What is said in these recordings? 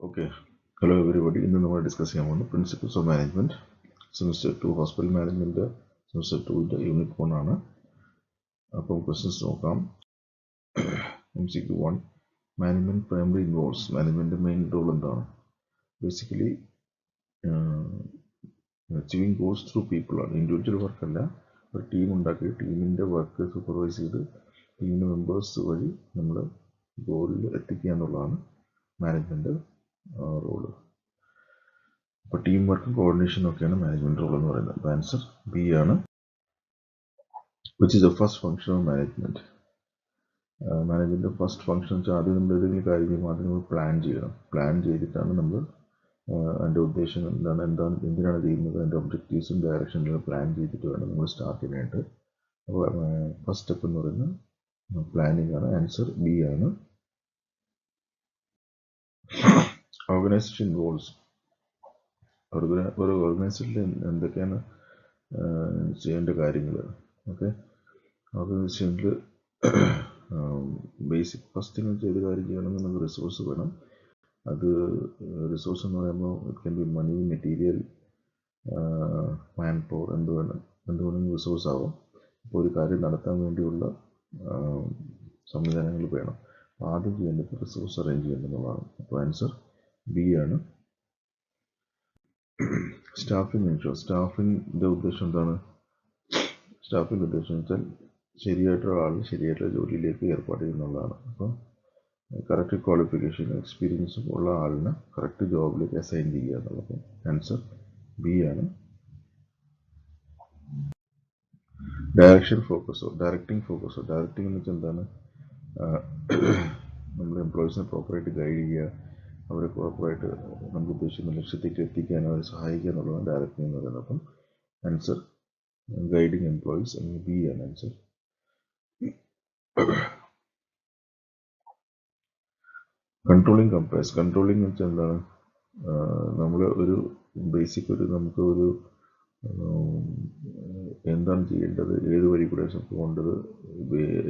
Okay, hello everybody. ഇന്ന് നമ്മൾ discuss ചെയ്യാൻ പോകുന്നത് principles of management semester 2 hospital management semester 2 unit 1 ആണ്. അപ്പം ക്വസ്റ്റ്യൻസ് നോക്കാം. MCQ 1 management primary involves management main role എന്താണ്? Basically achieving goals through people ആണ്. ഇൻഡിവിജ്വൽ വർക്ക് അല്ല, ഒരു ടീം ഉണ്ടാക്കി ടീമിന്റെ വർക്ക് സൂപ്പർവൈസ് ചെയ്ത് ടീമിന്റെ മെമ്പേഴ്സ് വഴി നമ്മൾ ഗോളിൽ എത്തിക്കുക എന്നുള്ളതാണ് മാനേജ്മെന്റ് റോള്. അപ്പോൾ ടീം വർക്കും കോർഡിനേഷനും ഒക്കെയാണ് മാനേജ്മെന്റ് റോൾ എന്ന് പറയുന്നത്. അപ്പോൾ ആൻസർ ബി ആണ്. Which is the first function of management? Management first function വെച്ചാൽ ആദ്യം നമ്മൾ ഏതെങ്കിലും കാര്യം ആദ്യം നമ്മൾ പ്ലാൻ ചെയ്യണം. പ്ലാൻ ചെയ്തിട്ടാണ് നമ്മൾ അതിൻ്റെ ഉദ്ദേശം എന്തിനാണ് ചെയ്യുന്നത്, അതിൻ്റെ ഒബ്ജക്റ്റീവ്സും ഡയറക്ഷനിലും പ്ലാൻ ചെയ്തിട്ട് വേണം നമ്മൾ സ്റ്റാർട്ട് ചെയ്യാനായിട്ട്. അപ്പോൾ ഫസ്റ്റ് സ്റ്റെപ്പ് എന്ന് പറയുന്നത് പ്ലാനിങ് ആണ്. ആൻസർ ബി ആണ്. Organisation goals. ഒരു ഓർഗനൈസേഷനിൽ എന്തൊക്കെയാണ് ചെയ്യേണ്ട കാര്യങ്ങൾ? ഓക്കെ, ഓർഗനൈസേഷനിൽ ബേസിക് ഫസ്റ്റ് തിങ് ചെയ്ത കാര്യം ചെയ്യണമെങ്കിൽ നമുക്ക് റിസോഴ്സ് വേണം. അത് റിസോഴ്സ് എന്ന് പറയുമ്പോൾ it can be money, material, man power, എന്തുവേണമെങ്കിലും റിസോഴ്സ് ആവും. അപ്പോൾ ഒരു കാര്യം നടത്താൻ വേണ്ടിയുള്ള സംവിധാനങ്ങൾ വേണം. അപ്പോൾ ആദ്യം ചെയ്യേണ്ടത് റിസോഴ്സ് അറേഞ്ച് ചെയ്യേണ്ടതെന്നുള്ളതാണ്. അപ്പോൾ ആൻസർ ബി ആണ്. Staffing ensure. സ്റ്റാഫിൻ്റെ ഉദ്ദേശം എന്താണ്? സ്റ്റാഫിൻ്റെ ഉദ്ദേശം വെച്ചാൽ ശരിയായിട്ടുള്ള ആൾ ശരിയായിട്ടുള്ള ജോലിയിലേക്ക് ഏർപ്പാട് ചെയ്യുന്നുള്ളതാണ്. അപ്പോൾ കറക്റ്റ് ക്വാളിഫിക്കേഷൻ എക്സ്പീരിയൻസും ഉള്ള ആളിനെ കറക്റ്റ് ജോബിലേക്ക് അസൈൻ ചെയ്യുക എന്നുള്ളത്. ആൻസർ ബി ആണ്. ഡയറക്ഷൻ ഫോക്കസോ ഡയറക്റ്റിംഗ് ഫോക്കസോ. ഡയറക്റ്റിംഗ് എന്ന് വെച്ചാൽ എന്താണ്? നമ്മൾ എംപ്ലോയീസിനെ പ്രോപ്പറായിട്ട് ഗൈഡ് ചെയ്യുക, അവരെ പ്രോപ്പറായിട്ട് നമുക്ക് ഉദ്ദേശിക്കുന്ന ലക്ഷ്യത്തേക്ക് എത്തിക്കാൻ അവരെ സഹായിക്കുക എന്നുള്ളതാണ് ഡയറക്റ്റിംഗ് എന്ന് പറയുന്നത്. അപ്പം ആൻസർ ഗൈഡിങ് എംപ്ലോയീസ് ബി ആണ് ആൻസർ. Controlling compares. കൺട്രോളിങ് എന്ന് വെച്ചാൽ എന്താണ്? നമ്മൾ ഒരു ബേസിക് നമുക്ക് ഒരു എന്താണ് ചെയ്യേണ്ടത്, ഏത് വഴി കൂടെ പോകേണ്ടത്,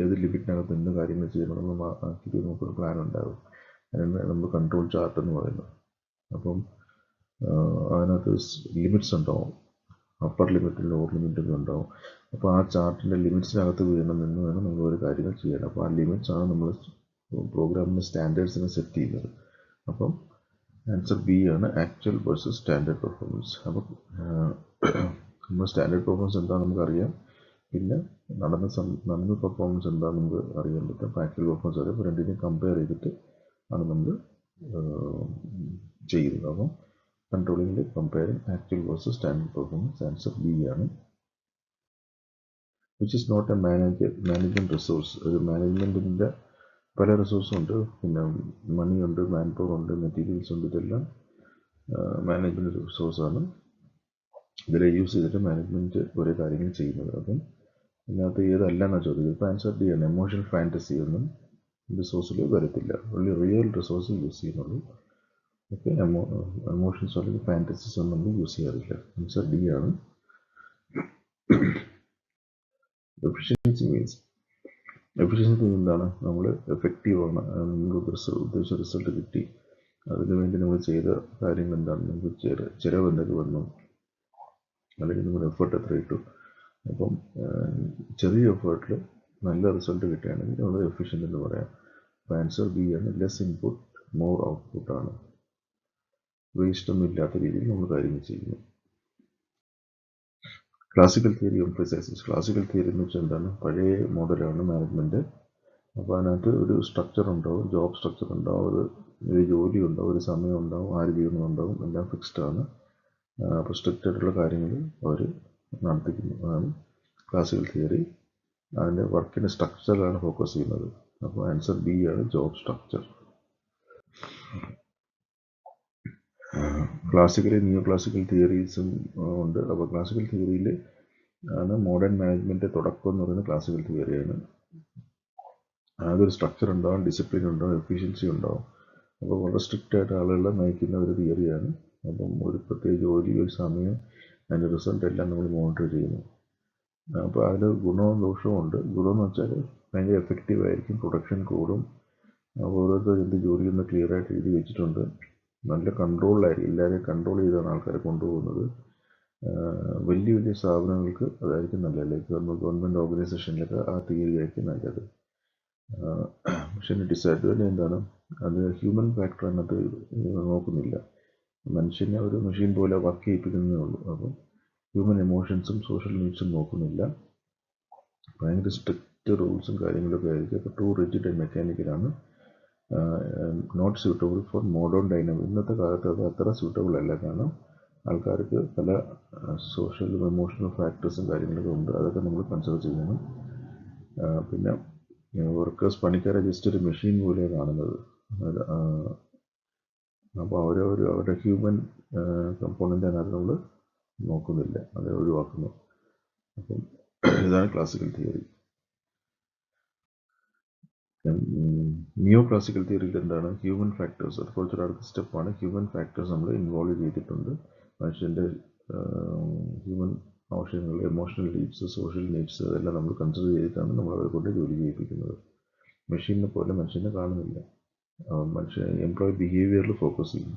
ഏത് ലിമിറ്റിനകത്ത് എന്ത് കാര്യങ്ങൾ ചെയ്യണമെന്ന് ആക്കിയിട്ട് നമുക്കൊരു പ്ലാൻ ഉണ്ടാകും. അതിനാണ് നമ്മൾ കൺട്രോൾ ചാർട്ട് എന്ന് പറയുന്നത്. അപ്പം അതിനകത്ത് ലിമിറ്റ്സ് ഉണ്ടാവും. അപ്പർ ലിമിറ്റും ലോവർ ലിമിറ്റൊക്കെ ഉണ്ടാവും. അപ്പോൾ ആ ചാർട്ടിൻ്റെ ലിമിറ്റ്സിനകത്ത് വീഴണം എന്ന് വേണം നമ്മൾ ഒരു കാര്യങ്ങൾ ചെയ്യണം. അപ്പോൾ ആ ലിമിറ്റ്സ് ആണ് നമ്മൾ പ്രോഗ്രാമിൻ്റെ സ്റ്റാൻഡേർഡ്സിനെ സെറ്റ് ചെയ്യുന്നത്. അപ്പം ആൻസർ ബി ആണ്. Actual versus standard performance. അപ്പം നമ്മൾ സ്റ്റാൻഡേർഡ് പെർഫോമൻസ് എന്താണെന്ന് നമുക്കറിയാം, പിന്നെ നടന്ന പെർഫോമൻസ് എന്താണെന്ന് നമുക്ക് അറിയാൻ പറ്റും. അപ്പോൾ ആക്ച്വൽ പെർഫോമൻസ് അറിയാം. അപ്പോൾ രണ്ടിനെയും കമ്പയർ ചെയ്തിട്ട് ആണ് നമ്മൾ ചെയ്യുന്നത്. അപ്പം കൺട്രോളിംഗിൽ comparing actual versus standard performance. Answer B ആണ്. Which is not a management resource. ഒരു മാനേജ്മെന്റിന്റെ പല റിസോഴ്സും ഉണ്ട്. പിന്നെ മണി ഉണ്ട്, മാൻ പവർ ഉണ്ട്, മെറ്റീരിയൽസ് ഉണ്ട്. ഇതെല്ലാം മാനേജ്മെന്റ് റിസോഴ്സാണ്. ഇതിലെ യൂസ് ചെയ്തിട്ട് മാനേജ്മെന്റ് ഓരോ കാര്യങ്ങൾ ചെയ്യുന്നത്. അപ്പം ഇതിനകത്ത് ഏതല്ല എന്നാണ് ചോദിക്കുന്നത്. ഇപ്പോൾ ആൻസർ ഡി ആണ്. എമോഷണൽ ഫാൻറ്റസി ഒന്നും റിസോഴ്സിൽ വരത്തില്ല. ഉള്ളി റിയൽ റിസോഴ്സ് യൂസ് ചെയ്യുന്നുള്ളൂ. ഓക്കെ, എമോഷൻസ് അല്ലെങ്കിൽ ഫാൻറ്റസീസ് ഒന്നും നമ്മൾ യൂസ് ചെയ്യാറില്ല. ആൻസർ ഡി ആണ്. എഫിഷ്യൻസി മീൻസ് എന്താണ്? നമ്മൾ എഫക്റ്റീവ് ആണ്, നമുക്ക് ഉദ്ദേശിച്ച റിസൾട്ട് കിട്ടി, അതിനുവേണ്ടി നമ്മൾ ചെയ്ത കാര്യങ്ങൾ എന്താണ്, നമുക്ക് ചിലവ് എന്തൊക്കെ വന്നു, അല്ലെങ്കിൽ നമ്മുടെ എഫേർട്ട് എത്ര ഇട്ടു. അപ്പം ചെറിയ എഫേർട്ടിൽ നല്ല റിസൾട്ട് കിട്ടുകയാണെങ്കിൽ നമ്മൾ എഫിഷ്യൻ്റ് എന്ന് പറയാം. അപ്പോൾ ആൻസർ ബി ആണ്. ലെസ് ഇൻപുട്ട് മോർ ഔട്ട്പുട്ട് ആണ്. വേസ്റ്റ് ഒന്നും ഇല്ലാത്ത രീതിയിൽ നമ്മൾ കാര്യങ്ങൾ ചെയ്യുന്നു. Classical theory emphasises. Classical theory എന്ന് വെച്ചാൽ എന്താണ്? പഴയ മോഡലാണ് മാനേജ്മെന്റ്. അപ്പോൾ അതിനകത്ത് ഒരു സ്ട്രക്ചർ ഉണ്ടാവും, ജോബ് സ്ട്രക്ചർ ഉണ്ടാവും, ഒരു ജോലി ഉണ്ടാവും, ഒരു സമയം ഉണ്ടാവും, ആര് ചെയ്യണമെന്നുണ്ടാവും, എല്ലാം ഫിക്സ്ഡ് ആണ്. അപ്പോൾ സ്ട്രിക്റ്റ് ആയിട്ടുള്ള കാര്യങ്ങൾ അവർ നടത്തിക്കുന്നതാണ് ക്ലാസിക്കൽ തിയറി. അതിൻ്റെ വർക്കിൻ്റെ സ്ട്രക്ചറിലാണ് ഫോക്കസ് ചെയ്യുന്നത്. അപ്പോൾ ആൻസർ ബി ആണ്, job structure. Classically neo classical തിയറീസും ഉണ്ട്. അപ്പോൾ ക്ലാസിക്കൽ തിയറിയിൽ ആണ് മോഡേൺ മാനേജ്മെൻറ്റ് തുടക്കം എന്ന് പറയുന്നത് ക്ലാസിക്കൽ തിയറിയാണ്. അതൊരു സ്ട്രക്ചർ ഉണ്ടാവും, ഡിസിപ്ലിൻ ഉണ്ടാവും, എഫിഷ്യൻസി ഉണ്ടാവും. അപ്പോൾ വളരെ സ്ട്രിക്റ്റ് ആയിട്ട് ആളുകളെ നയിക്കുന്ന ഒരു തിയറിയാണ്. അപ്പം ഒരു പ്രത്യേക ജോലി, ഒരു സമയം, അതിൻ്റെ റിസൾട്ട് എല്ലാം നമ്മൾ മോണിറ്റർ ചെയ്യുന്നു. അപ്പോൾ അതിൽ ഗുണവും ദോഷവും ഉണ്ട്. ഗുണമെന്ന് വെച്ചാൽ ഭയങ്കര എഫക്റ്റീവ് ആയിരിക്കും, പ്രൊഡക്ഷൻ കൂടും. ഓരോരുത്തർ എന്ത് ജോലിയെന്ന് ക്ലിയർ ആയിട്ട് എഴുതി വെച്ചിട്ടുണ്ട്. നല്ല കൺട്രോളിലായിരിക്കും, എല്ലാവരെയും കൺട്രോൾ ചെയ്താണ് ആൾക്കാരെ കൊണ്ടുപോകുന്നത്. വലിയ വലിയ സ്ഥാപനങ്ങൾക്ക് അതായിരിക്കും നല്ലത്, ലൈക്ക് ഗവൺമെൻറ് ഓർഗനൈസേഷനിലൊക്കെ ആ തിയറി ആയിരിക്കും നല്ലത്. പക്ഷേ ഡിസഡ്വാൻറ്റേജ് എന്താണ്, അത് ഹ്യൂമൻ ഫാക്ടർ അതിനകത്ത് നോക്കുന്നില്ല. മനുഷ്യനെ ഒരു മെഷീൻ പോലെ വർക്ക് ചെയ്യിപ്പിക്കുന്നതേ ഉള്ളൂ. അപ്പം ഹ്യൂമൻ എമോഷൻസും സോഷ്യൽ നീഡ്സും നോക്കുന്നില്ല. ഭയങ്കര സ്ട്രിക്റ്റ് റൂൾസും കാര്യങ്ങളൊക്കെ ആയിരിക്കും. അപ്പോൾ ടു റിജിഡ് ആൻഡ് മെക്കാനിക്കലാണ്, not suitable for modern dynamic. ഇന്നത്തെ കാലത്ത് അത് അത്ര സ്യൂട്ടബിൾ അല്ല. കാരണം ആൾക്കാർക്ക് പല സോഷ്യൽ എമോഷണൽ ഫാക്ടേഴ്സും കാര്യങ്ങളൊക്കെ ഉണ്ട്, അതൊക്കെ നമ്മൾ കൺസിഡർ ചെയ്യണം. പിന്നെ വർക്കേഴ്സ്, പണിക്കാരെ ജസ്റ്റ് ഒരു മെഷീൻ പോലെ കാണുന്നത്. അപ്പോൾ അവരുടെ ഹ്യൂമൻ കമ്പോണൻ്റ് അതിനകത്ത് നമ്മൾ നോക്കുന്നില്ല, അത് ഒഴിവാക്കുന്നു. അപ്പം ഇതാണ് ക്ലാസിക്കൽ തിയറി. നിയോ ക്ലാസിക്കൽ തിയറിയിൽ എന്താണ്, ഹ്യൂമൻ ഫാക്ടേഴ്സ്, അത് കുറച്ചൊരു അടുത്ത സ്റ്റെപ്പാണ്. ഹ്യൂമൻ ഫാക്ടേഴ്സ് നമ്മൾ ഇൻവോൾവ് ചെയ്തിട്ടുണ്ട്. മനുഷ്യൻ്റെ ഹ്യൂമൻ ആവശ്യങ്ങൾ, എമോഷണൽ നീഡ്സ്, സോഷ്യൽ നീഡ്സ്, അതെല്ലാം നമ്മൾ കൺസിഡർ ചെയ്തിട്ടാണ് നമ്മൾ അവരെ കൊണ്ട് ജോലി ചെയ്യിപ്പിക്കുന്നത്. മെഷീനെ പോലെ മനുഷ്യനെ കാണുന്നില്ല, മനുഷ്യ എംപ്ലോയി ബിഹേവിയറിൽ ഫോക്കസ് ചെയ്യും.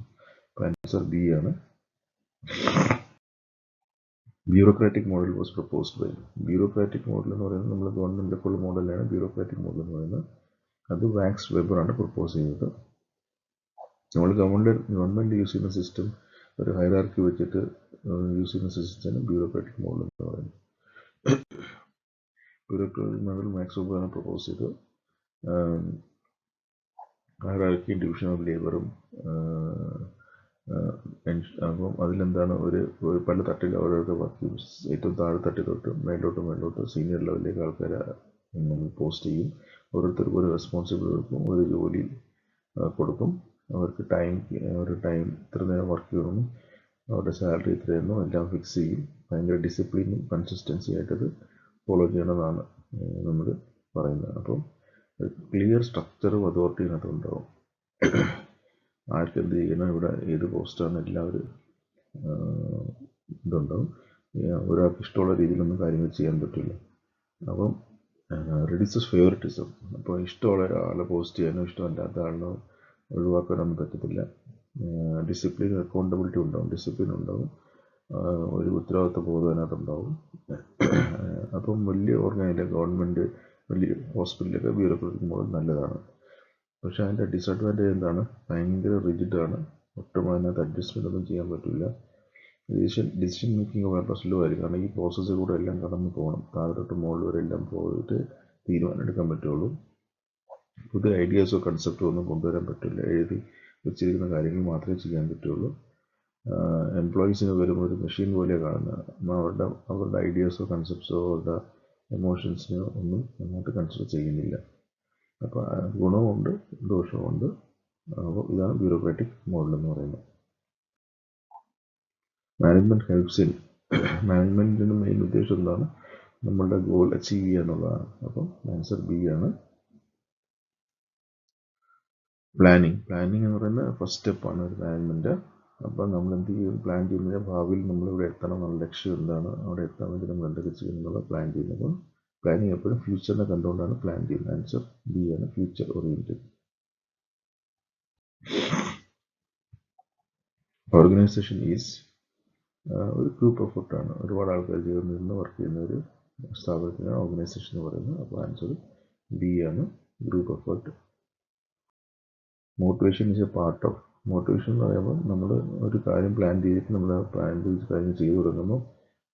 ആൻസർ ബി ആണ്. Bureaucratic model was proposed by. Bureaucratic model എന്ന് പറയുന്നത് നമ്മൾ ഗവൺമെൻറ് ഫുൾ മോഡലാണ് ബ്യൂറോക്രാറ്റിക് മോഡൽ എന്ന് പറയുന്നത്. അത് മാക്സ് വെബറാണ് പ്രപ്പോസ് ചെയ്തത്. നമ്മൾ ഗവൺമെൻറ് യൂസ് ചെയ്യുന്ന സിസ്റ്റം ഒരു ഹൈറാർക്കി വെച്ചിട്ട് യൂസ് ചെയ്യുന്ന സിസ്റ്റമാണ് ബ്യൂറോക്രാറ്റിക് മോഡൽ എന്ന് പറയുന്നത്. ബ്യൂറോക്രാറ്റിക് മോഡൽ മാക്സ് വെബറാണ് പ്രപ്പോസ് ചെയ്തത്. ഹൈറാർക്കി, ഡിവിഷൻ ഓഫ് ലേബറും, അപ്പം അതിലെന്താണ് ഒരു പല തട്ടിൽ അവരവരുടെ വർക്ക്, ഏറ്റവും താഴെ തട്ടിൽ തൊട്ട് മേലോട്ട് സീനിയർ ലെവലിലേക്ക് ആൾക്കാരെ പോസ്റ്റ് ചെയ്യും. ഓരോരുത്തർക്കും ഒരു റെസ്പോൺസിബിലിറ്റി കൊടുക്കും, ഒരു ജോലി കൊടുക്കും. അവർക്ക് ഒരു ടൈം ഇത്ര നേരം വർക്ക് ചെയ്യണം, അവരുടെ സാലറി ഇത്രയെന്നോ എല്ലാം ഫിക്സ് ചെയ്യും. ഭയങ്കര ഡിസിപ്ലിനും കൺസിസ്റ്റൻസി ആയിട്ടത് ഫോളോ ചെയ്യണമെന്നാണ് നമ്മൾ പറയുന്നത്. അപ്പം ക്ലിയർ സ്ട്രക്ചറും അതോറിറ്റിയും അതിനകത്ത് ഉണ്ടാവും. ആർക്ക് എന്ത് ചെയ്യണം, ഇവിടെ ഏത് പോസ്റ്റാണ്, എല്ലാവരും ഇതുണ്ടാവും. ഒരാൾക്ക് ഇഷ്ടമുള്ള രീതിയിലൊന്നും കാര്യങ്ങൾ ചെയ്യാൻ പറ്റില്ല. അപ്പം റിഡ്യൂസസ് ഫേവറിറ്റിസം. അപ്പോൾ ഇഷ്ടമുള്ള ഒരാളെ പോസ്റ്റ് ചെയ്യാനോ ഇഷ്ടമല്ലാത്ത ആളിനോ ഒഴിവാക്കാനൊന്നും പറ്റത്തില്ല. ഡിസിപ്ലിൻ, അക്കൗണ്ടബിലിറ്റി ഉണ്ടാവും, ഡിസിപ്ലിൻ ഉണ്ടാവും, ഒരു ഉത്തരവാദിത്വ ബോധം അതിനകത്തുണ്ടാവും. അപ്പം വലിയ ഗവൺമെൻറ് വലിയ ഹോസ്പിറ്റലൊക്കെ ബ്യൂറോക്രാറ്റിക് മോഡൽ നല്ലതാണ്. പക്ഷെ അതിൻ്റെ ഡിസഡ്വാൻറ്റേജ് എന്താണ്, ഭയങ്കര റിജിഡാണ്, ഒട്ടും അതിനകത്ത് അഡ്ജസ്റ്റ്മെൻ്റ് ഒന്നും ചെയ്യാൻ പറ്റില്ല. ഡിസിഷൻ മേക്കിംഗ് വളരെ സ്ലോ ആയിരിക്കും. കാരണം ഈ പ്രോസസ്സിലൂടെ എല്ലാം കടന്നു പോകണം, താഴെ തൊട്ട് മുകളിൽ വരെ എല്ലാം പോയിട്ട് തീരുമാനം എടുക്കാൻ പറ്റുള്ളൂ. പുതിയ ഐഡിയാസോ കൺസെപ്റ്റോ ഒന്നും കൊണ്ടുവരാൻ പറ്റില്ല, എഴുതി വെച്ചിരിക്കുന്ന കാര്യങ്ങൾ മാത്രമേ ചെയ്യാൻ പറ്റുള്ളൂ. എംപ്ലോയീസിന് വരുമ്പോൾ ഒരു മെഷീൻ പോലെ കാണുന്നത്, അവരുടെ ഐഡിയാസോ കൺസെപ്റ്റ്സോ അവരുടെ എമോഷൻസിനോ ഒന്നും അങ്ങോട്ട് കൺസിഡർ ചെയ്യുന്നില്ല. അപ്പോൾ ഗുണമുണ്ട് ദോഷമുണ്ട്. അപ്പോൾ ഇതാണ് ബ്യൂറോക്രാറ്റിക് മോഡൽ എന്ന് പറയുന്നത്. Management helps in. മാനേജ്മെൻറ്റിന് മെയിൻ ഉദ്ദേശം എന്താണ്, നമ്മളുടെ ഗോൾ അച്ചീവ് ചെയ്യുക എന്നുള്ളതാണ്. അപ്പം ആൻസർ ബി ആണ്. പ്ലാനിങ് എന്ന് പറയുന്നത് ഫസ്റ്റ് സ്റ്റെപ്പാണ് ഒരു മാനേജ്മെൻറ്റ്. അപ്പോൾ നമ്മൾ എന്ത് ചെയ്യും, പ്ലാൻ ചെയ്യുന്നത് ഭാവിയിൽ നമ്മളിവിടെ എത്തണം, നമ്മുടെ ലക്ഷ്യം എന്താണ്, അവിടെ എത്താൻ വേണ്ടി നമ്മൾ എന്തൊക്കെ ചെയ്യും എന്നുള്ള പ്ലാൻ ചെയ്യുന്നത്. പ്ലാനിങ് എപ്പോഴും ഫ്യൂച്ചറിനെ കണ്ടുകൊണ്ടാണ് പ്ലാൻ ചെയ്യുന്നത്. ആൻസർ ബി ആണ്, ഫ്യൂച്ചർ ഓറിയൻറ്റഡ്. ഓർഗനൈസേഷൻ ഈസ് ഒരു ഗ്രൂപ്പ് എഫർട്ടാണ്, ഒരുപാട് ആൾക്കാർ ചേർന്ന് വർക്ക് ചെയ്യുന്ന ഒരു സ്ഥാപനത്തിനാണ് ഓർഗനൈസേഷൻ എന്ന് പറയുന്നത്. അപ്പോൾ ആൻസർ ബി ആണ്, group effort. Motivation is A part of. Motivation എന്ന് പറയുമ്പോൾ നമ്മൾ ഒരു കാര്യം പ്ലാൻ ചെയ്തിട്ട് നമ്മൾ ആ പ്ലാൻ ചെയ്ത് കാര്യം ചെയ്തു തുടങ്ങുമ്പോൾ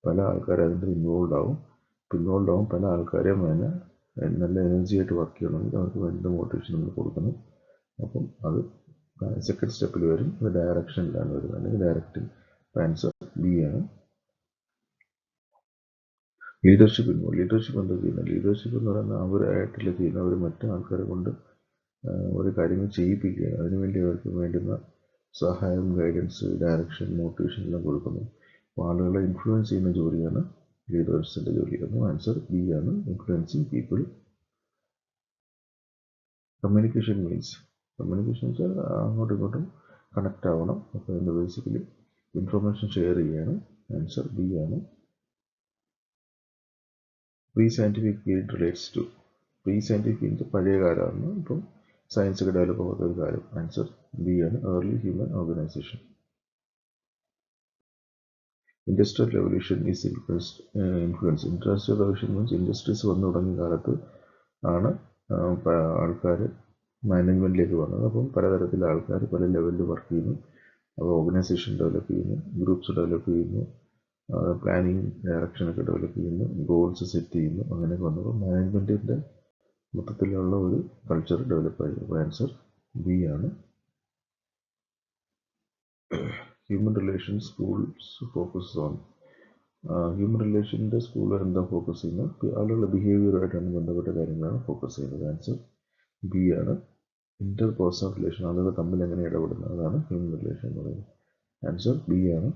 പല ആൾക്കാരും അതിൻ്റെ ഇൻവോൾവ് ആവും. പല ആൾക്കാരെയും അതിനെ നല്ല എനർജി ആയിട്ട് വർക്ക് ചെയ്യണമെങ്കിൽ അവർക്ക് വേണ്ട മോട്ടിവേഷൻ നമ്മൾ കൊടുക്കണം. അപ്പം അത് സെക്കൻഡ് സ്റ്റെപ്പിൽ വരും, അത് ഡയറക്ഷനിലാണ് വരുന്നത്, അല്ലെങ്കിൽ ഡയറക്റ്റിംഗ്. ആൻസർ ബി ആണ്. ലീഡർഷിപ്പ് എന്താ ചെയ്യുന്നത്, ലീഡർഷിപ്പ് എന്ന് പറയുന്നത് അവരായിട്ടില്ല ചെയ്യുന്ന, അവർ മറ്റു ആൾക്കാരെ കൊണ്ട് ഒരു കാര്യങ്ങൾ ചെയ്യിപ്പിക്കുക, അതിനുവേണ്ടി അവർക്ക് വേണ്ടുന്ന സഹായം, ഗൈഡൻസ്, ഡയറക്ഷൻ, മോട്ടിവേഷൻ എല്ലാം കൊടുക്കുന്നു. അപ്പോൾ ആളുകളെ ഇൻഫ്ലുവൻസ് ചെയ്യുന്ന ജോലിയാണ് ലീഡേഴ്സിൻ്റെ ജോലി. അപ്പോൾ ആൻസർ ബി ആണ്, ഇൻഫ്ലുവൻസിങ് പീപ്പിൾ. കമ്മ്യൂണിക്കേഷൻ വെച്ചാൽ അങ്ങോട്ടും ഇങ്ങോട്ടും കണക്റ്റ് ആവണം. അപ്പോൾ അതിൻ്റെ ബേസിക്കലി ഇൻഫർമേഷൻ ഷെയർ ചെയ്യാണ്. ആൻസർ ബി ആണ്. Pre scientific period relates to. Pre scientific പഴയ കാലമാണ്, ഇപ്പം സയൻസ് ഒക്കെ ഡെവലപ്പ് ആകാത്ത ഒരു കാലം. ആൻസർ ബി ആണ് early human organisation. Industrial revolution is influence. Industrial revolution means industries വന്നു തുടങ്ങിയ കാലത്ത് ആണ് ആൾക്കാർ മാനേജ്മെൻറ്റിലേക്ക് വന്നത്. അപ്പം പലതരത്തിലുള്ള ആൾക്കാർ പല ലെവലിൽ വർക്ക് ചെയ്യുന്നു. അപ്പോൾ ഓർഗനൈസേഷൻ ഡെവലപ്പ് ചെയ്യുന്നു, ഗ്രൂപ്പ്സ് ഡെവലപ്പ് ചെയ്യുന്നു, പ്ലാനിങ് ഡയറക്ഷനൊക്കെ ഡെവലപ്പ് ചെയ്യുന്നു, ഗോൾസ് സെറ്റ് ചെയ്യുന്നു. അങ്ങനെയൊക്കെ വന്നപ്പോൾ മാനേജ്മെൻറ്റിൻ്റെ മൊത്തത്തിലുള്ള ഒരു കൾച്ചർ ഡെവലപ്പായി. അപ്പോൾ ആൻസർ ബി ആണ്. Human relation schools focus on. Human റിലേഷൻ്റെ സ്കൂൾ എന്താ ഫോക്കസ് ചെയ്യുന്നത്? ആളുകളുടെ ബിഹേവിയറുമായിട്ടാണ് ബന്ധപ്പെട്ട കാര്യങ്ങളാണ് ഫോക്കസ് ചെയ്യുന്നത്. ആൻസർ ബി ആണ്. ഇന്റർ പേഴ്സണൽ റിലേഷൻ, ആളുകൾ തമ്മിൽ എങ്ങനെ ഇടപെടുന്നത്, അതാണ് ഹ്യൂമൻ റിലേഷൻ എന്ന് പറയുന്നത്. ആൻസർ ബി ആണ്.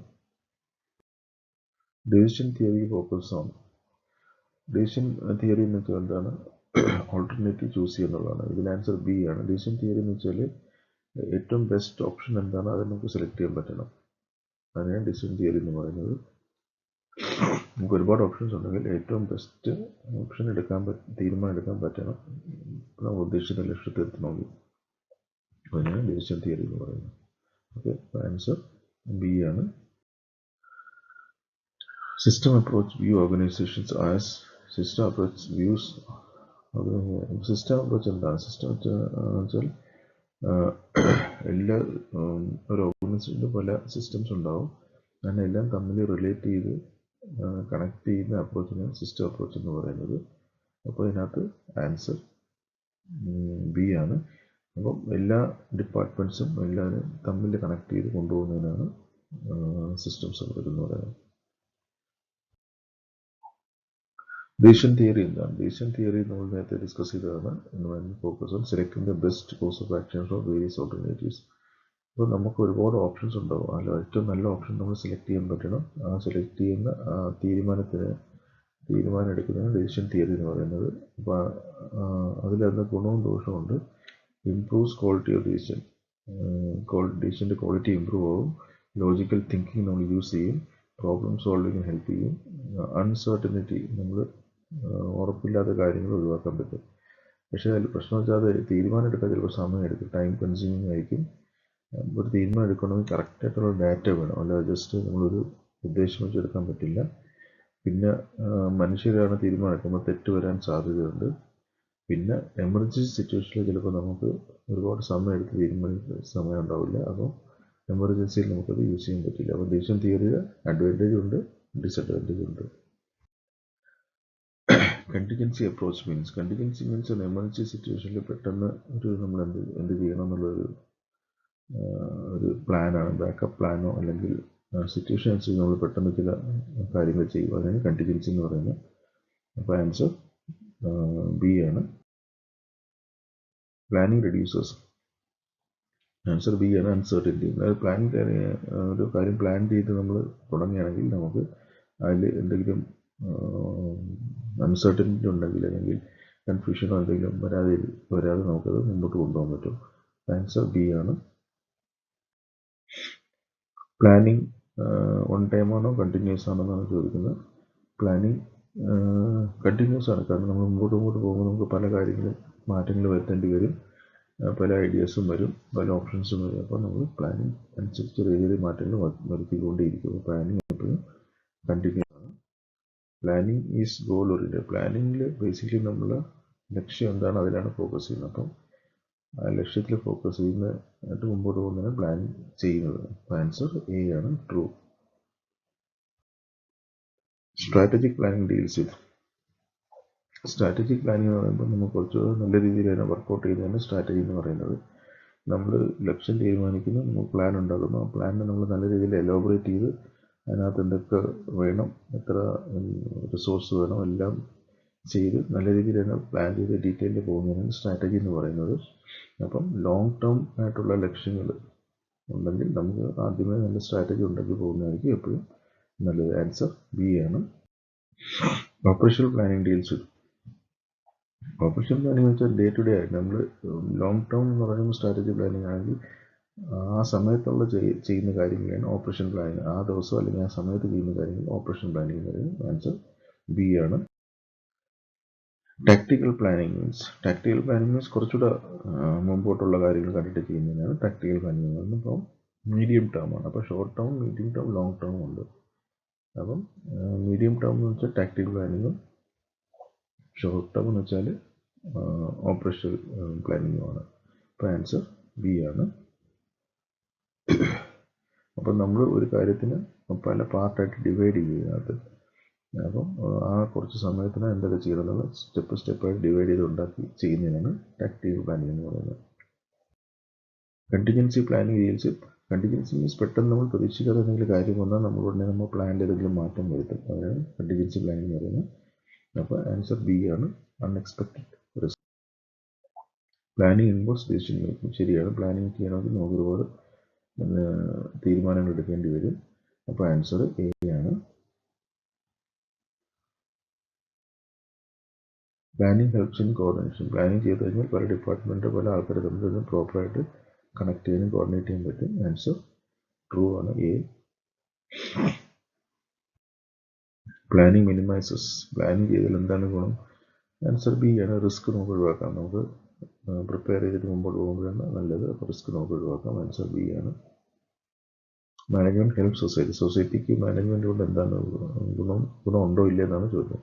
Decision theory focus on. Decision theory എന്ന് വെച്ചാൽ എന്താണ്? ഓൾട്ടർനേറ്റീവ് ചൂസ് ചെയ്യുന്നതാണ്. ഇതിൽ ആൻസർ ബി ആണ്. ഡിസിഷൻ തിയറി എന്ന് വെച്ചാൽ ഏറ്റവും ബെസ്റ്റ് ഓപ്ഷൻ എന്താണ് അത് നമുക്ക് സെലക്ട് ചെയ്യാൻ പറ്റണം. അതിനാണ് ഡിസിഷൻ തിയറി എന്ന് പറയുന്നത്. നമുക്ക് ഒരുപാട് ഓപ്ഷൻസ് ഉണ്ടെങ്കിൽ ഏറ്റവും ബെസ്റ്റ് ഓപ്ഷൻ തീരുമാനം എടുക്കാൻ പറ്റണം നമ്മൾ ഉദ്ദേശിച്ച ലക്ഷ്യത്തിൽ എത്തണമെങ്കിൽ. അതിനാണ് ഡിസിഷൻ തിയറി എന്ന് പറയുന്നത്. ഓക്കെ, ആൻസർ ബി ആണ്. System approach view organisations as. System approach views. System approach എന്താണ്? സിസ്റ്റം വെച്ചാൽ എല്ലാ ഒരു ഓർഗനൈസേഷനിൽ പല സിസ്റ്റംസ് ഉണ്ടാവും. അങ്ങനെ എല്ലാം തമ്മിൽ റിലേറ്റ് ചെയ്ത് കണക്ട് ചെയ്യുന്ന അപ്രോച്ചിനാണ് സിസ്റ്റം അപ്രോച്ച് എന്ന് പറയുന്നത്. അപ്പോൾ ഇതിനകത്ത് ആൻസർ ബി ആണ്. അപ്പം എല്ലാ ഡിപ്പാർട്ട്മെൻറ്റ്സും എല്ലാവരും തമ്മിൽ കണക്ട് ചെയ്ത് കൊണ്ടുപോകുന്നതിനാണ് സിസ്റ്റംസ് അപ്രോച്ച് എന്ന് പറയുന്നത്. ഡിസിഷൻ തിയറി എന്താണ്? ഡിസിഷൻ തിയറി നമ്മൾ നേരത്തെ ഡിസ്കസ് ചെയ്തതാണ്. Focus on selecting the best course of action for various alternatives. അപ്പോൾ നമുക്ക് ഒരുപാട് ഓപ്ഷൻസ് ഉണ്ടാവും. അതിൽ ഏറ്റവും നല്ല ഓപ്ഷൻ നമ്മൾ സെലക്ട് ചെയ്യാൻ പറ്റണം. ആ സെലക്ട് ചെയ്യുന്ന തീരുമാനം എടുക്കുന്നതാണ് ഡിസിഷൻ തിയറി എന്ന് പറയുന്നത്. അപ്പോൾ അതിലന്ന് ഗുണവും ദോഷവും ഉണ്ട്. Improves quality of decision. ഡിസിഷൻ്റെ ക്വാളിറ്റി ഇമ്പ്രൂവ് ആവും. ലോജിക്കൽ തിങ്കിങ് നമ്മൾ യൂസ് ചെയ്യും. പ്രോബ്ലം സോൾവിങ് ഹെൽപ്പ് ചെയ്യും. അൺസർട്ടനിറ്റി, നമ്മൾ ഉറപ്പില്ലാത്ത കാര്യങ്ങൾ ഒഴിവാക്കാൻ പറ്റും. പക്ഷേ അതിൽ പ്രശ്നം വെച്ചാൽ അത് തീരുമാനം എടുക്കാൻ ചിലപ്പോൾ സമയം എടുക്കും, ടൈം കൺസ്യൂമിങ് ആയിരിക്കും. ഒരു തീരുമാനം എടുക്കണമെങ്കിൽ കറക്റ്റായിട്ടുള്ള ഡാറ്റ വേണം, അല്ലാതെ ജസ്റ്റ് നമ്മളൊരു ഉദ്ദേശം വെച്ചെടുക്കാൻ പറ്റില്ല. പിന്നെ മനുഷ്യരാണ് തീരുമാനം എടുക്കുമ്പോൾ തെറ്റ് വരാൻ സാധ്യതയുണ്ട്. പിന്നെ എമർജൻസി സിറ്റുവേഷനിൽ ചിലപ്പോൾ നമുക്ക് ഒരുപാട് സമയം എടുത്ത് തീരുമാനിക്കാൻ സമയം ഉണ്ടാവില്ല. അപ്പോൾ എമർജൻസിയിൽ നമുക്കത് യൂസ് ചെയ്യാൻ പറ്റില്ല. അപ്പോൾ ഡിസിഷൻ തിയറിയുടെ അഡ്വാൻറ്റേജ് ഉണ്ട്, ഡിസഡ്വാൻറ്റേജ് ഉണ്ട്. Contingency approach means. Contingency means ഒരു എമർജൻസി സിറ്റുവേഷനിൽ പെട്ടെന്ന് നമ്മൾ എന്ത് ചെയ്യണം എന്നുള്ളൊരു പ്ലാനാണ്. ബാക്കപ്പ് പ്ലാനോ അല്ലെങ്കിൽ സിറ്റുവേഷൻ അനുസരിച്ച് നമ്മൾ പെട്ടെന്ന് ചില കാര്യങ്ങൾ ചെയ്യും. അതിനാണ് കണ്ടിജൻസി എന്ന് പറയുന്നത്. അപ്പോൾ ആൻസർ ബി ആണ്. Planning reduces. ആൻസർ ബി ആണ്. അൺസർട്ടനിറ്റി. ഒരു കാര്യം പ്ലാൻ ചെയ്ത് നമ്മൾ തുടങ്ങുകയാണെങ്കിൽ നമുക്ക് അതിൽ എന്തെങ്കിലും അൺസർട്ടനിറ്റി ഉണ്ടെങ്കിൽ അല്ലെങ്കിൽ കൺഫ്യൂഷനോ എന്തെങ്കിലും വരാതെ നമുക്കത് മുമ്പോട്ട് കൊണ്ടുപോകാൻ പറ്റും. ആൻസർ ബി ആണ്. പ്ലാനിങ് ഓൺ ടൈം ആണോ കണ്ടിന്യൂസ് ആണോ എന്നാണ് ചോദിക്കുന്നത്. പ്ലാനിങ് കണ്ടിന്യൂസ് ആണ്. കാരണം നമ്മൾ മുമ്പോട്ട് പോകുമ്പോൾ നമുക്ക് പല കാര്യങ്ങളും മാറ്റങ്ങൾ വരുത്തേണ്ടി വരും. പല ഐഡിയാസും വരും, പല ഓപ്ഷൻസും വരും. അപ്പോൾ നമ്മൾ പ്ലാനിങ് അനുസരിച്ച് ചെറിയ മാറ്റങ്ങൾ വരുത്തിക്കൊണ്ടേയിരിക്കും. അപ്പോൾ പ്ലാനിങ് എപ്പോഴും കണ്ടിന്യൂസ് ആണ്. Planning is goal oriented. പ്ലാനിങ്ങിൽ ബേസിക്കലി നമ്മൾ ലക്ഷ്യം എന്താണ് അതിലാണ് ഫോക്കസ് ചെയ്യുന്നത്. അപ്പം ആ ലക്ഷ്യത്തിൽ ഫോക്കസ് ചെയ്യുന്നതായിട്ട് മുമ്പോട്ട് പോകുന്നതിന് പ്ലാൻ ചെയ്യുന്നത്. ആൻസർ എ ആണ്, true. Strategic planning deals with. Strategic planning എന്ന് പറയുമ്പോൾ നമുക്ക് കുറച്ച് നല്ല രീതിയിൽ തന്നെ വർക്കൗട്ട് ചെയ്യുന്നതാണ് സ്ട്രാറ്റജി എന്ന് പറയുന്നത്. നമ്മൾ ലക്ഷ്യം തീരുമാനിക്കുന്നു, നമുക്ക് പ്ലാൻ ഉണ്ടാക്കുന്നു. ആ പ്ലാനിനെ നമ്മൾ നല്ല രീതിയിൽ എലോബറേറ്റ് ചെയ്ത് അതിനകത്ത് എന്തൊക്കെ വേണം, എത്ര റിസോഴ്സ് വേണം, എല്ലാം ചെയ്ത് നല്ല രീതിയിൽ തന്നെ പ്ലാൻ ചെയ്ത് ഡീറ്റെയിലിൽ പോകുന്നതിനാണ് സ്ട്രാറ്റജി എന്ന് പറയുന്നത്. അപ്പം ലോങ് ടേം ആയിട്ടുള്ള ലക്ഷ്യങ്ങൾ ഉണ്ടെങ്കിൽ നമുക്ക് ആദ്യമേ നല്ല സ്ട്രാറ്റജി ഉണ്ടെങ്കിൽ പോകുന്നതായിരിക്കും എപ്പോഴും നല്ലത്. ആൻസർ ബി ആണ്. Operational planning deals with. Operation planning വെച്ചാൽ ഡേ ടു ഡേ ആയിട്ട് നമ്മൾ ലോങ് ടേം എന്ന് പറയുമ്പോൾ സ്ട്രാറ്റജി പ്ലാനിങ് ആണെങ്കിൽ ആ സമയത്തുള്ള ചെയ്യുന്ന കാര്യങ്ങളാണ് ഓപ്പറേഷൻ പ്ലാനിങ്. ആ ദിവസം അല്ലെങ്കിൽ ആ സമയത്ത് ചെയ്യുന്ന കാര്യങ്ങൾ ഓപ്പറേഷൻ പ്ലാനിങ് എന്ന് പറയുന്നത്. ആൻസർ ബി ആണ്. ടാക്ടിക്കൽ പ്ലാനിങ് മീൻസ് കുറച്ചുകൂടെ മുമ്പോട്ടുള്ള കാര്യങ്ങൾ കണ്ടിട്ട് ചെയ്യുന്നതിനാണ് ടാക്ടിക്കൽ പ്ലാനിങ്. അപ്പോൾ മീഡിയം ടേം ആണ്. അപ്പോൾ short term, medium term, long term ഉണ്ട്. അപ്പം മീഡിയം ടേം എന്ന് വെച്ചാൽ ടാക്ടിക്കൽ പ്ലാനിങ്ങും, ഷോർട്ട് ടേം എന്ന് വെച്ചാൽ ഓപ്പറേഷണൽ പ്ലാനിങ്ങുമാണ്. അപ്പോൾ ആൻസർ ബി ആണ്. അപ്പം നമ്മൾ ഒരു കാര്യത്തിന് പല പാർട്ടായിട്ട് ഡിവൈഡ് ചെയ്യുന്നത്. അപ്പം ആ കുറച്ച് സമയത്തിന് എന്തൊക്കെ ചെയ്യണമെന്നുള്ള സ്റ്റെപ്പായിട്ട് ഡിവൈഡ് ചെയ്ത് ഉണ്ടാക്കി ചെയ്യുന്നതിനാണ് ടാക്ടിക്കൽ പ്ലാനിങ് എന്ന് പറയുന്നത്. Contingency planning deals contingency means പെട്ടെന്ന് നമ്മൾ പ്രതീക്ഷിക്കാതെ എന്തെങ്കിലും കാര്യം വന്നാൽ നമ്മൾ പ്ലാനിൽ ഏതെങ്കിലും മാറ്റം വരുത്തും. അതാണ് കണ്ടിജൻസി പ്ലാനിങ് എന്ന് പറയുന്നത്. അപ്പോൾ ആൻസർ ബി ആണ്, unexpected risk. Planning involves decision making. ശരിയാണ്, പ്ലാനിങ് ചെയ്യണമെങ്കിൽ നമുക്ക് ഒരുപാട് തീരുമാനങ്ങൾ എടുക്കേണ്ടി വരും. അപ്പോൾ ആൻസർ എ ആണ്. Planning helps in coordination. Planning ചെയ്ത് കഴിഞ്ഞാൽ പല ഡിപ്പാർട്ട്മെൻറ്റ്, പല ആൾക്കാരെ തമ്മിൽ പ്രോപ്പറായിട്ട് കണക്ട് ചെയ്യാനും കോർഡിനേറ്റ് ചെയ്യാൻ പറ്റും. ആൻസർ ട്രൂ ആണ്, എ. Planning minimises. പ്ലാനിങ് ചെയ്താൽ എന്താണ് ഗുണം? ആൻസർ ബി ആണ്, റിസ്ക് നമുക്ക് ഒഴിവാക്കാം. നമുക്ക് പ്രിപ്പയർ ചെയ്തിട്ട് മുമ്പോട്ട് പോകുമ്പോഴാണ് നല്ലത്. അപ്പോൾ റിസ്ക് നമുക്ക് ഒഴിവാക്കാം. ആൻസർ ബി ആണ്. Management help society. സൊസൈറ്റിക്ക് മാനേജ്മെന്റ് കൊണ്ട് എന്താണ് ഗുണമുണ്ടോ ഇല്ല എന്നാണ് ചോദ്യം.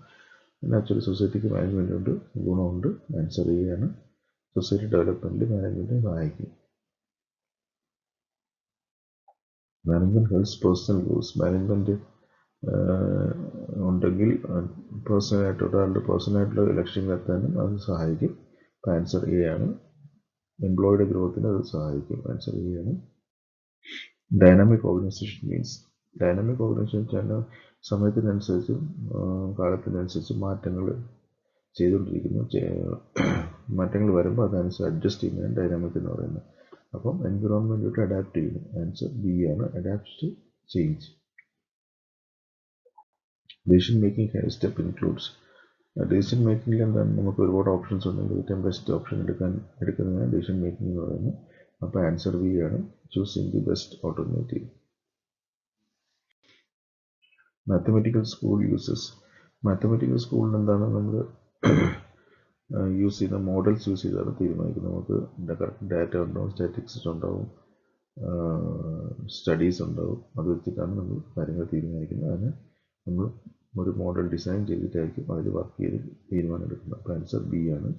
ആക്ച്വലി സൊസൈറ്റിക്ക് മാനേജ്മെന്റ് കൊണ്ട് ഗുണമുണ്ട്. ആൻസർ എ ആണ്. സൊസൈറ്റി ഡെവലപ്മെന്റിൽ മാനേജ്മെന്റ് സഹായിക്കും. Management helps personal goals. Management ഉണ്ടെങ്കിൽ ഒരാളുടെ പേഴ്സണലായിട്ടുള്ള ലക്ഷ്യങ്ങളെത്താനും അത് സഹായിക്കും. ആൻസർ എ ആണ്. എംപ്ലോയിയുടെ ഗ്രോത്തിന് അത് സഹായിക്കും. ആൻസർ എ ആണ്. Dynamic organisation means, dynamic organisation വെച്ചാൽ സമയത്തിനനുസരിച്ചും കാലത്തിനനുസരിച്ച് മാറ്റങ്ങൾ ചെയ്തുകൊണ്ടിരിക്കുന്നു. മാറ്റങ്ങൾ വരുമ്പോൾ അതനുസരിച്ച് അഡ്ജസ്റ്റ് ചെയ്യുന്നതാണ് ഡൈനാമിക് എന്ന് പറയുന്നത്. അപ്പം എൻവിറോൺമെൻറ്റുമായിട്ട് അഡാപ്റ്റ് ചെയ്യുന്നു. ആൻസർ ബി ആണ്, adapt to change. Decision making step includes. Decision മേക്കിങ്ങിൽ എന്താണ്, നമുക്ക് ഒരുപാട് ഓപ്ഷൻസ് ഉണ്ടെങ്കിൽ ഏറ്റവും ബെസ്റ്റ് ഓപ്ഷൻ എടുക്കുന്നതാണ് ഡിസിഷൻ മേക്കിംഗ് എന്ന് പറയുന്നത്. അപ്പോൾ ആൻസർ ബി ആണ്, choosing the best alternative. Mathematical school uses. Mathematical സ്കൂളിൽ എന്താണ്, നമ്മൾ യൂസ് ചെയ്യുന്ന മോഡൽസ് യൂസ് ചെയ്താണ് തീരുമാനിക്കുന്നത്. നമുക്ക് കറക്റ്റ് ഡാറ്റ ഉണ്ടാവും, സ്റ്റാറ്റിസ്റ്റിക്സ് ഉണ്ടാവും, സ്റ്റഡീസ് ഉണ്ടാവും. അത് വെച്ചിട്ടാണ് നമ്മൾ കാര്യങ്ങൾ തീരുമാനിക്കുന്നത്. അതിന് നമ്മൾ ഒരു മോഡൽ ഡിസൈൻ ചെയ്തിട്ടായിരിക്കും അതിൽ വർക്ക് ചെയ്ത് തീരുമാനം എടുക്കുന്നത്. അപ്പോൾ ആൻസർ ബി ആണ്.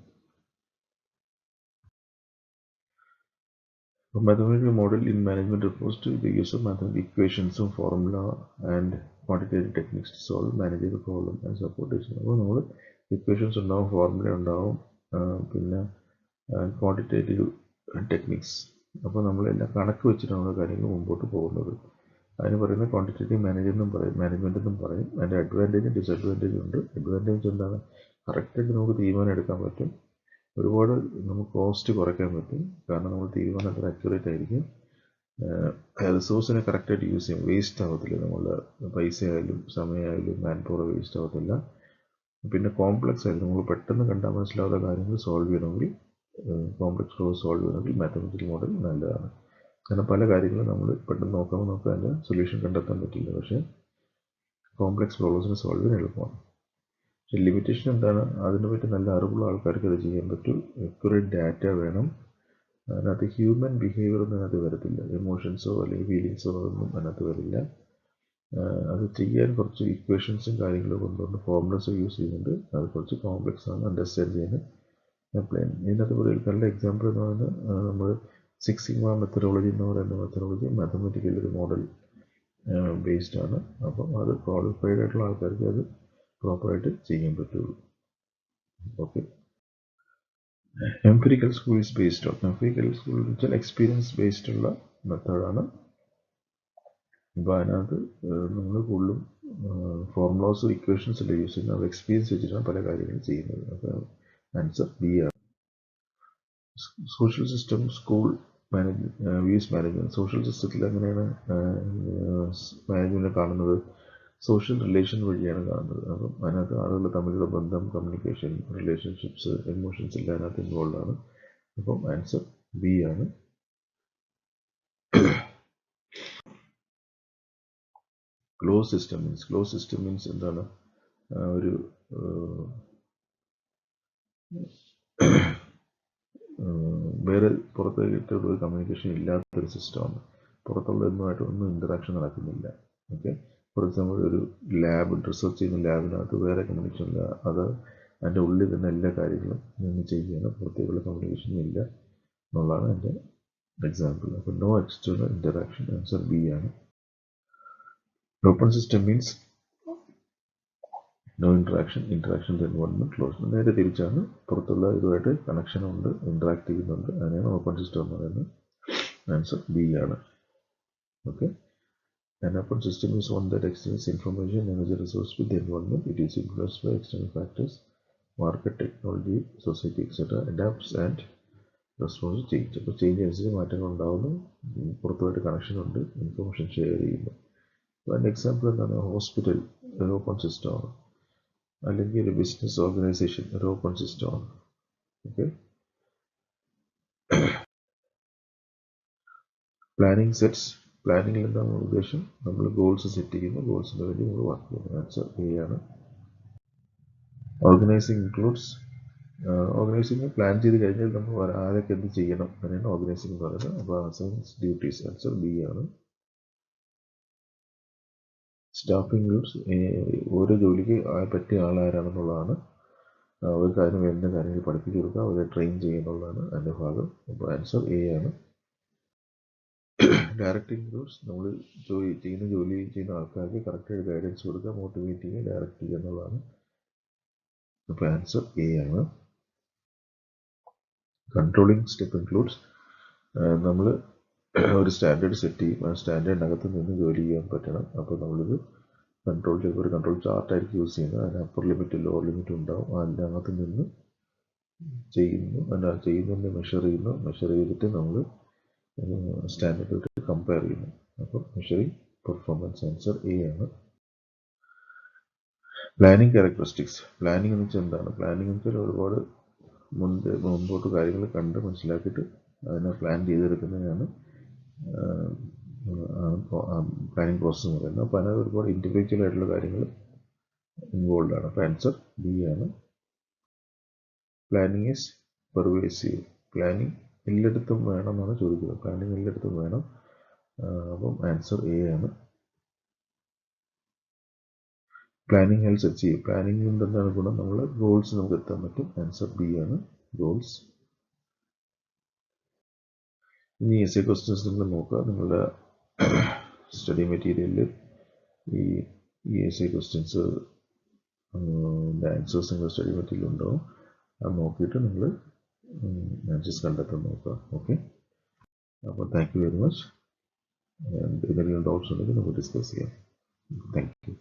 Mathematical model in management refers to the use of mathematical equations, formula and quantitative techniques to solve managerial problem and support decision. അപ്പോൾ നമ്മൾ ഇക്വേഷൻസ് ഉണ്ടാവും, ഫോർമുല ഉണ്ടാവും, പിന്നെ ക്വാണ്ടിറ്റേറ്റീവ് ടെക്നിക്സ്. അപ്പോൾ നമ്മളെല്ലാം കണക്ക് വെച്ചിട്ടാണ് കാര്യങ്ങൾ മുമ്പോട്ട് പോകുന്നത്. അതിന് പറയുന്നത് ക്വാണ്ടിറ്റേറ്റീവ് മാനേജ്മെന്റ് എന്നും പറയും. അതിൻ്റെ അഡ്വാൻറ്റേജും ഡിസഡ്വാൻറ്റേജും ഉണ്ട്. അഡ്വാൻറ്റേജ് എന്താണ്, കറക്റ്റായിട്ട് നമുക്ക് തീരുമാനം എടുക്കാൻ പറ്റും. ഒരുപാട് നമുക്ക് കോസ്റ്റ് കുറയ്ക്കാൻ പറ്റും. കാരണം നമ്മൾ തീരുമാനം അത്ര അക്യുറേറ്റ് ആയിരിക്കും. റിസോഴ്സിനെ കറക്റ്റായിട്ട് യൂസ് ചെയ്യും, വേസ്റ്റ് ആവത്തില്ല. നമ്മളുടെ പൈസ ആയാലും സമയമായാലും മാൻ പവർ വേസ്റ്റ് ആവത്തില്ല. പിന്നെ കോംപ്ലക്സ് ആയാലും നമ്മൾ പെട്ടെന്ന് കണ്ടാൽ മനസ്സിലാവുന്ന കാര്യങ്ങൾ സോൾവ് ചെയ്യണമെങ്കിൽ, കോംപ്ലക്സ് പ്രോബ്ലം സോൾവ് ചെയ്യണമെങ്കിൽ മാത്തമാറ്റിക്കൽ മോഡൽ നല്ലതാണ്. കാരണം പല കാര്യങ്ങളും നമ്മൾ പെട്ടെന്ന് നോക്കുമ്പോൾ നമുക്ക് അതിൻ്റെ സൊല്യൂഷൻ കണ്ടെത്താൻ പറ്റില്ല. പക്ഷേ കോംപ്ലക്സ് പ്രോബ്ലംസിനെ സോൾവ് ചെയ്യാൻ എളുപ്പമാണ്. പക്ഷെ ലിമിറ്റേഷൻ എന്താണ്, അതിനെപ്പറ്റി നല്ല അറിവുള്ള ആൾക്കാർക്ക് അത് ചെയ്യാൻ പറ്റും. അക്യുറേറ്റ് ഡാറ്റ വേണം. അതിനകത്ത് ഹ്യൂമൻ ബിഹേവിയർ ഒന്നും അതിനകത്ത് വരത്തില്ല. എമോഷൻസോ അല്ലെങ്കിൽ ഫീലിങ്സോ ഒന്നും അതിനകത്ത് വരില്ല. അത് ചെയ്യാൻ കുറച്ച് ഇക്വേഷൻസും കാര്യങ്ങളും കൊണ്ടുകൊണ്ട് ഫോർമുലസ് യൂസ് ചെയ്യുന്നുണ്ട്. അത് കുറച്ച് കോംപ്ലക്സ് ആണ് അണ്ടർസ്റ്റാൻഡ് ചെയ്യാൻ. ഇതിനകത്ത് ഒരു നല്ല എക്സാമ്പിൾ എന്ന് പറയുന്നത് നമ്മൾ 6 സിഗ്മ മെത്തഡോളജി എന്ന് പറയുന്ന മെത്തഡോളജി മാത്തമാറ്റിക്കൽ ഒരു മോഡൽ ബേസ്ഡ് ആണ്. അപ്പം അത് ക്വാളിഫൈഡ് ആയിട്ടുള്ള ആൾക്കാർക്ക് അത് പ്രോപ്പറായിട്ട് ചെയ്യാൻ പറ്റുള്ളൂ. Okay. Empirical school is based on, empirical school എന്ന് വെച്ചാൽ എക്സ്പീരിയൻസ് ബേസ്ഡ് ഉള്ള മെത്തേഡാണ്. അപ്പോൾ അതിനകത്ത് നമ്മൾ കൂടുതലും ഫോർമുലാസും ഇക്വേഷൻസ് എല്ലാം യൂസ് ചെയ്യുന്നത്. അത് എക്സ്പീരിയൻസ് വെച്ചിട്ടാണ് പല കാര്യങ്ങളും ചെയ്യുന്നത്. അപ്പോൾ ആൻസർ ബി ആണ്. Social system school management. Social സിസ്റ്റത്തിൽ എങ്ങനെയാണ് മാനേജ്മെന്റ് കാണുന്നത്? സോഷ്യൽ റിലേഷൻ വഴിയാണ് കാണുന്നത്. അപ്പം അതിനകത്ത് ആളുകൾ തമ്മിലുള്ള ബന്ധം, കമ്മ്യൂണിക്കേഷൻ, റിലേഷൻഷിപ്സ്, എമോഷൻസ് എല്ലാം അതിനകത്ത് ഇൻവോൾവ് ആണ്. അപ്പം ആൻസർ ബി ആണ്. ക്ലോസ് സിസ്റ്റം മീൻസ് എന്താണ്, ഒരു വേറെ പുറത്തേക്കുള്ള ഒരു കമ്മ്യൂണിക്കേഷൻ ഇല്ലാത്തൊരു സിസ്റ്റമാണ്. പുറത്തുള്ളതുമായിട്ട് ഒന്നും ഇൻറ്ററാക്ഷൻ നടക്കുന്നില്ല. ഓക്കെ, ഫോർ എക്സാമ്പിൾ ഒരു ലാബ് റിസർച്ച് ചെയ്യുന്ന ലാബിനകത്ത് വേറെ കമ്മ്യൂണിക്കേഷൻ ഇല്ല. അത് അതിൻ്റെ ഉള്ളിൽ തന്നെ എല്ലാ കാര്യങ്ങളും നിന്ന് ചെയ്യുകയാണ്, പുറത്തേക്കുള്ള കമ്മ്യൂണിക്കേഷൻ ഇല്ല എന്നുള്ളതാണ് എൻ്റെ എക്സാമ്പിൾ. അപ്പോൾ no external interaction, answer B ആണ്. Open system means no interaction, interaction environment close. നേരെ തിരിച്ചാണ്, പുറത്തുള്ള ഇതുമായിട്ട് കണക്ഷൻ ഉണ്ട്, ഇൻട്രാക്ട് ചെയ്യുന്നുണ്ട്, അതിനെയാണ് ഓപ്പൺ സിസ്റ്റം എന്ന് പറയുന്നത്. ആൻസർ ബി ആണ്. Okay, an open system is one that exchanges information, energy, resource with the environment. It is influenced by external factors, market, technology, society, etc. Adapts and responds to change. അപ്പോൾ change അനുസരിച്ച് മാറ്റങ്ങൾ ഉണ്ടാകുന്നു, പുറത്തുമായിട്ട് connection ഉണ്ട്, information share ചെയ്യുന്നു. അതിൻ്റെ example എന്താണ്? Hospital ഒരു open സിസ്റ്റമാണ്, അല്ലെങ്കിൽ ഒരു ബിസിനസ് ഓർഗനൈസേഷൻ ഒരു ഓപ്പൺ സിസ്റ്റമാണ്. Okay, planning sets. പ്ലാനിങ്ങിൽ എന്താണ് ഉദ്ദേശം? നമ്മൾ ഗോൾസ് സെറ്റ് ചെയ്യുന്നു, ഗോൾസിന് വേണ്ടി നമ്മൾ വർക്ക് ചെയ്യുന്നു. ആൻസർ എ ആണ്. ഓർഗനൈസിങ് ഇൻക്ലൂഡ്സ്, ഓർഗനൈസിങ് പ്ലാൻ ചെയ്ത് കഴിഞ്ഞാൽ നമ്മൾ ആരൊക്കെ എന്ത് ചെയ്യണം അങ്ങനെയാണ് ഓർഗനൈസിങ് എന്ന് പറയുന്നത്. അപ്പോൾ അസൈൻസ് ഡ്യൂട്ടീസ്, ആൻസർ ബി ആണ്. സ്റ്റാഫിംഗ് ഇൻക്ലൂഡ്സ്, ഓരോ ജോലിക്ക് പറ്റിയ ആളാരാണെന്നുള്ളതാണ്. ഒരു കാര്യം വേണ്ട കാര്യങ്ങൾ പഠിപ്പിച്ചു കൊടുക്കുക, അവരെ ട്രെയിൻ ചെയ്യുന്നുള്ളതാണ് അതിൻ്റെ ഭാഗം. അപ്പോൾ ആൻസർ എ ആണ്. ഡയറക്റ്റ് ഇൻക്ലൂഡ്സ്, നമ്മൾ ജോലി ചെയ്യുന്ന ആൾക്കാർക്ക് കറക്റ്റായിട്ട് ഗൈഡൻസ് കൊടുക്കുക, മോട്ടിവേറ്റ് ചെയ്യുക, ഡയറക്റ്റ് ചെയ്യുക എന്നുള്ളതാണ്. അപ്പോൾ ആൻസർ എ ആണ്. കൺട്രോളിങ് സ്റ്റെപ്പ് ഇൻക്ലൂഡ്സ്, നമ്മൾ ഒരു സ്റ്റാൻഡേർഡ് സെറ്റ് ചെയ്യും, ആ സ്റ്റാൻഡേർഡിനകത്ത് നിന്ന് ജോലി ചെയ്യാൻ പറ്റണം. അപ്പോൾ നമ്മളിത് കൺട്രോൾ ചെയ്യുമ്പോൾ ഒരു കൺട്രോൾ ചാർട്ടായിരിക്കും യൂസ് ചെയ്യുന്നത്. അതിന് അപ്പർ ലിമിറ്റ് ലോവർ ലിമിറ്റ് ഉണ്ടാവും. അതിനകത്ത് നിന്ന് ചെയ്യുന്നു, ചെയ്യുന്നതിനെ മെഷർ ചെയ്യുന്നു, മെഷർ ചെയ്തിട്ട് നമ്മൾ സ്റ്റാൻഡേർഡ് കമ്പയർ ചെയ്യുന്നു. അപ്പോൾ മെഷറിങ് പെർഫോമൻസ്, ആൻസർ എ ആണ്. Planning characteristics. പ്ലാനിങ് എന്ന് വെച്ചാൽ എന്താണ്? പ്ലാനിങ് എന്ന് വെച്ചാൽ ഒരുപാട് മുൻപോട്ട് കാര്യങ്ങൾ കണ്ട് മനസ്സിലാക്കിയിട്ട് അതിനെ പ്ലാൻ ചെയ്തെടുക്കുന്നതിനാണ് പ്ലാനിങ് പ്രോസസ്സ് എന്ന് പറയുന്നത്. അപ്പോൾ അതിനകത്ത് ഒരുപാട് ഇൻഡിവിജ്വൽ ആയിട്ടുള്ള കാര്യങ്ങൾ ഇൻവോൾവ് ആണ്. അപ്പോൾ ആൻസർ ബി ആണ്. Planning is pervasive. പ്ലാനിങ് എല്ലായിടത്തും വേണം എന്നാണ് ചോദിക്കുന്നത്. പ്ലാനിങ് എല്ലായിടത്തും വേണം. അപ്പം ആൻസർ എ ആണ്. Planning helps achieve. പ്ലാനിങ് കൊണ്ട് എന്താണ് ഗുണം? നമ്മൾ ഗോൾസ് നമുക്ക് എത്താൻ പറ്റും. ആൻസർ ബി ആണ്, ഗോൾസ്. ഇനി എസ് എ ക്വസ്റ്റ്യൻസ് നിങ്ങൾ നോക്കുക. നിങ്ങളുടെ സ്റ്റഡി മെറ്റീരിയലിൽ ഈ എസ് എ ക്വസ്റ്റ്യൻസ് ആൻസേഴ്സ് നിങ്ങളുടെ സ്റ്റഡി മെറ്റീരിയൽ ഉണ്ടാവും. അത് നോക്കിയിട്ട് നിങ്ങൾ ആൻസേഴ്സ് കണ്ടെത്താൻ നോക്കുക. ഓക്കെ, അപ്പോൾ താങ്ക് യു വെരി മച്ച്. എന്തെങ്കിലും ഡൗട്ട്സ് ഉണ്ടെങ്കിൽ നമുക്ക് ഡിസ്കസ് ചെയ്യാം. Thank you.